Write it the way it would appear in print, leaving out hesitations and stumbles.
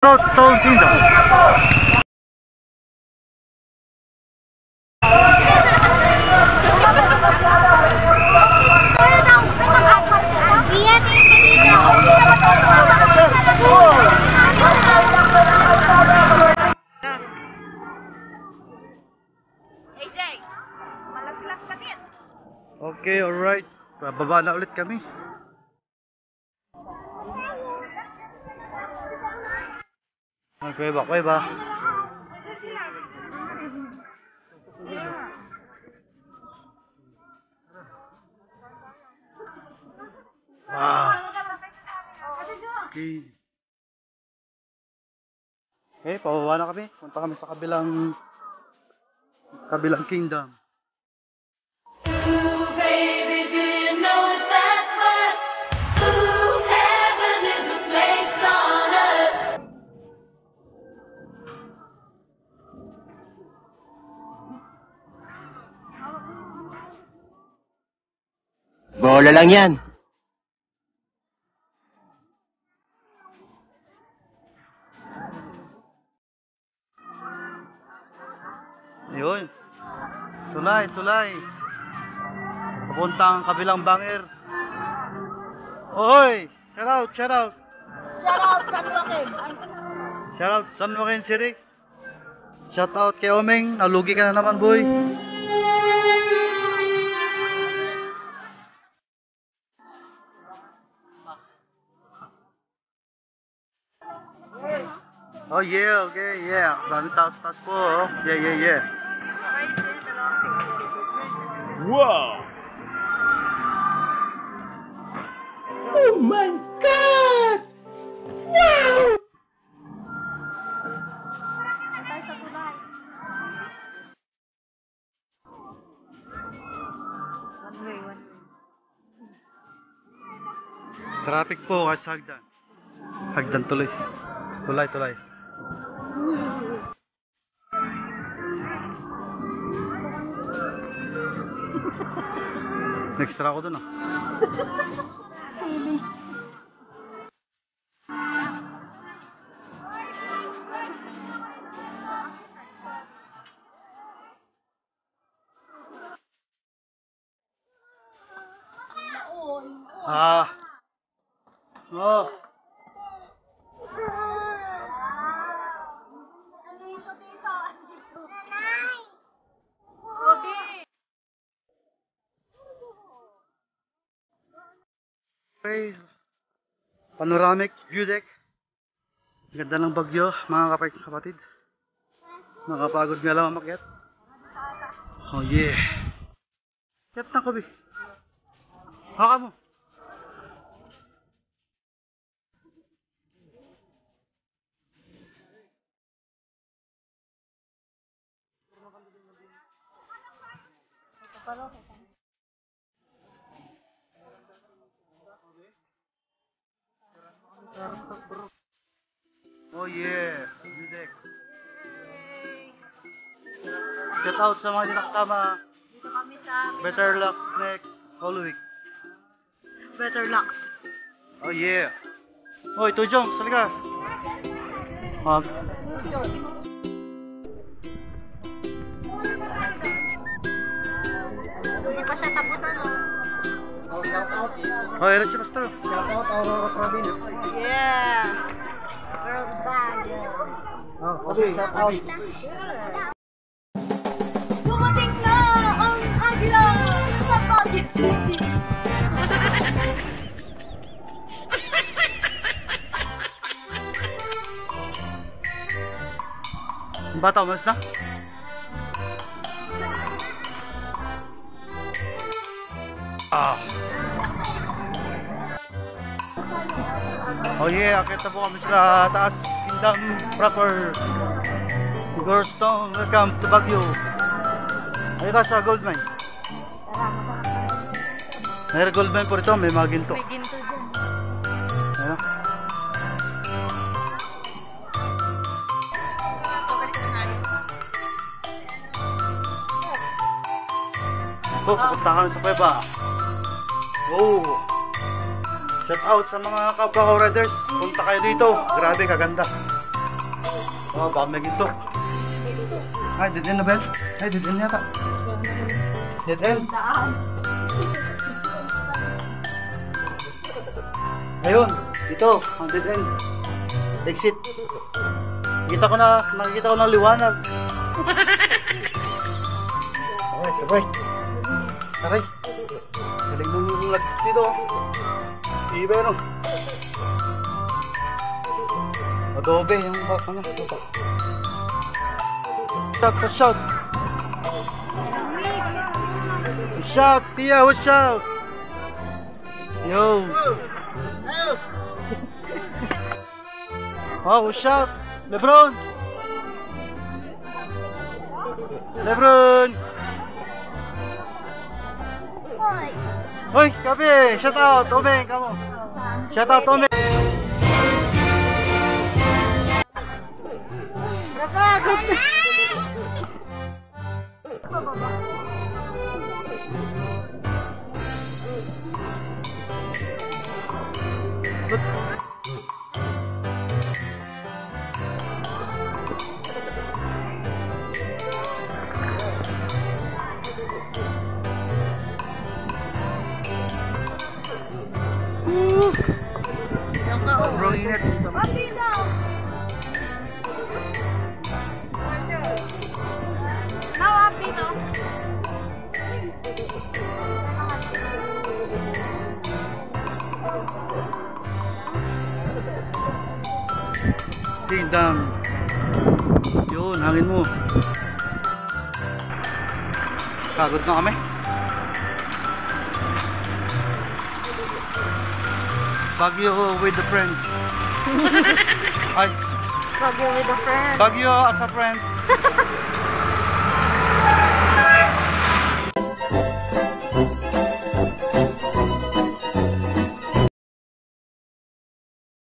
Stone Kingdom. Okay, alright. Bababa na ulit kami. Kuweba. Okay. Okay, pababa na kami. Punta kami sa kabilang kingdom. Bola lang yan. Ayun. Tulay. Papuntang kabilang bangir. Oy! Shout out! Shout out San Joaquin City. Shout out kay Omeng. Nalugi ka na naman, boy. Oh yeah, okay, yeah. Maraming taas po. Oh. Yeah. Wow! Oh my God! Wow! Traffic po kasi hagdan. Hagdan tuloy. Tulay. Next tara ako dun ah. Oh. Okay. Panoramic view deck. Ganda ng bagyo, mga kapatid. Nakapagod nga lang umakyat. Oh yeah. Kaya na ko, Bi. Haka mo. Oh yeah, music. Shout out sa mga dinakasama. Dito kami sa Better luck next whole week. Better Luck. Oh yeah. Hoy, Tujong, salika. Hindi pa siya tapos ano. Oh, yan si Pastor. Shout out Aurora Province. Yeah. Girl band. Okay, shout out. Dumating na ang Agila sa Baguio City. Bata, umalis na? Oh yeah, akit na po kami sa taas kingdom proper. Gorstone, welcome to Baguio. Ayun ka sa gold mine. May gold mine po rito, may mga ginto. May ginto dyan. Ayun. Pupunta kami sa kuweba. Oh! Shout out sa mga kapwa riders. Punta kayo dito. Grabe, kaganda. Oh, baka may ginto. Ay, dead end na, Bel. Ay, dead end yata. Dead end. Daan. Ayun, ito, ang dead end. Exit. Nakikita ko ng liwanag. Aray. Aray. Galing nung lag dito. Iba yun. Adobe, yung ano. Shout. Shout, Tia, what's up? Yo. Oh, what's up? Lebron. Hoy. Hoy, kape. Shout out, Omeng, kamo. Shout out, Omeng. Napagod na. Sobrang init. Happy daw. Now happy no? Kingdom. Yun, hangin mo. Pagod na kami. Baguio with a friend. Ay, Baguio with a friend. Baguio as a friend.